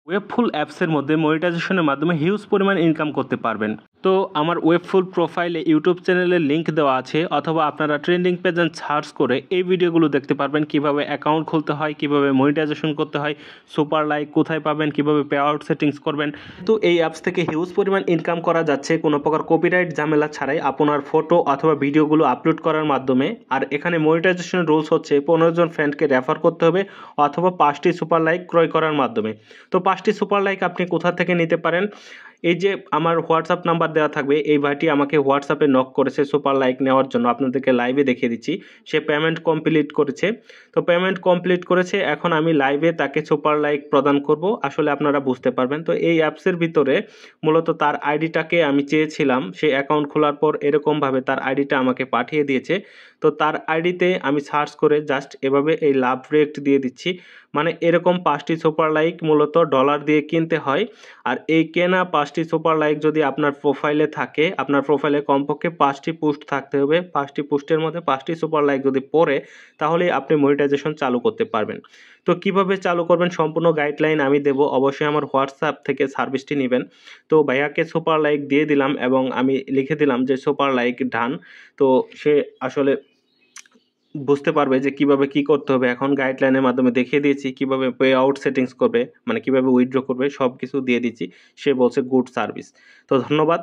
ওয়েবফুল অ্যাপসের মধ্যে মনিটাইজেশনের মাধ্যমে হিউজ পরিমাণ ইনকাম করতে পারবেন। তো আমার ওয়েবফুল প্রোফাইলে ইউটিউব চ্যানেলের লিঙ্ক দেওয়া আছে, অথবা আপনারা ট্রেন্ডিং পেজে সার্চ করে এই ভিডিওগুলো দেখতে পারবেন কিভাবে অ্যাকাউন্ট খুলতে হয়, কিভাবে মনিটাইজেশন করতে হয়, সুপার লাইক কোথায় পাবেন, কিভাবে পে আউট সেটিংস করবেন। তো এই অ্যাপস থেকে হিউজ পরিমাণ ইনকাম করা যাচ্ছে কোনো প্রকার কপিরাইট ঝামেলা ছাড়াই আপনার ফটো অথবা ভিডিওগুলো আপলোড করার মাধ্যমে। আর এখানে মনিটাইজেশনের রুলস হচ্ছে 15 জন ফ্রেন্ডকে রেফার করতে হবে অথবা 5টি সুপার লাইক ক্রয় করার মাধ্যমে। তো 5টি সুপার লাইক আপনি কোথা থেকে নিতে পারেন, এই যে আমার হোয়াটসঅ্যাপ নাম্বার দেওয়া থাকবে, এই ভাইটি আমাকে হোয়াটসঅ্যাপে নক করেছে সুপার লাইক নেওয়ার জন্য। আপনাদেরকে লাইভে দেখিয়ে দিচ্ছি, সে পেমেন্ট কমপ্লিট করেছে। তো পেমেন্ট কমপ্লিট করেছে, এখন আমি লাইভে তাকে সুপার লাইক প্রদান করব, আসলে আপনারা বুঝতে পারবেন। তো এই অ্যাপসের ভিতরে মূলত তার আইডিটাকে আমি চেয়েছিলাম, সে অ্যাকাউন্ট খোলার পর এরকমভাবে তার আইডিটা আমাকে পাঠিয়ে দিয়েছে। তো তার আইডিতে আমি সার্চ করে জাস্ট এভাবে এই লাভ রেট দিয়ে দিচ্ছি, মানে এরকম 5টি সুপার লাইক মূলত ডলার দিয়ে কিনতে হয়। আর এই কেনা 5টি সুপার লাইক যদি আপনার প্রোফাইলে থাকে, আপনার প্রোফাইলে কমপক্ষে 5টি পোস্ট থাকতে হবে, 5টি পোস্টের মধ্যে 5টি সুপার লাইক যদি পড়ে, তাহলে আপনি মনিটাইজেশন চালু করতে পারবেন। তো কিভাবে চালু করবেন সম্পূর্ণ গাইডলাইন আমি দেব, অবশ্যই আমার হোয়াটসঅ্যাপ থেকে সার্ভিসটি নেবেন। তো ভাইয়াকে সুপার লাইক দিয়ে দিলাম এবং আমি লিখে দিলাম যে সুপার লাইক ডান। তো সে আসলে বুঝতে পারবে যে কিভাবে কি করতে হবে। এখন গাইডলাইনের মাধ্যমে দেখিয়ে দিয়েছি কিভাবে পে আউট সেটিংস করবে, মানে কিভাবে উইথড্র করবে, সব কিছু দিয়ে দিচ্ছি। সে বলছে গুড সার্ভিস। তো ধন্যবাদ।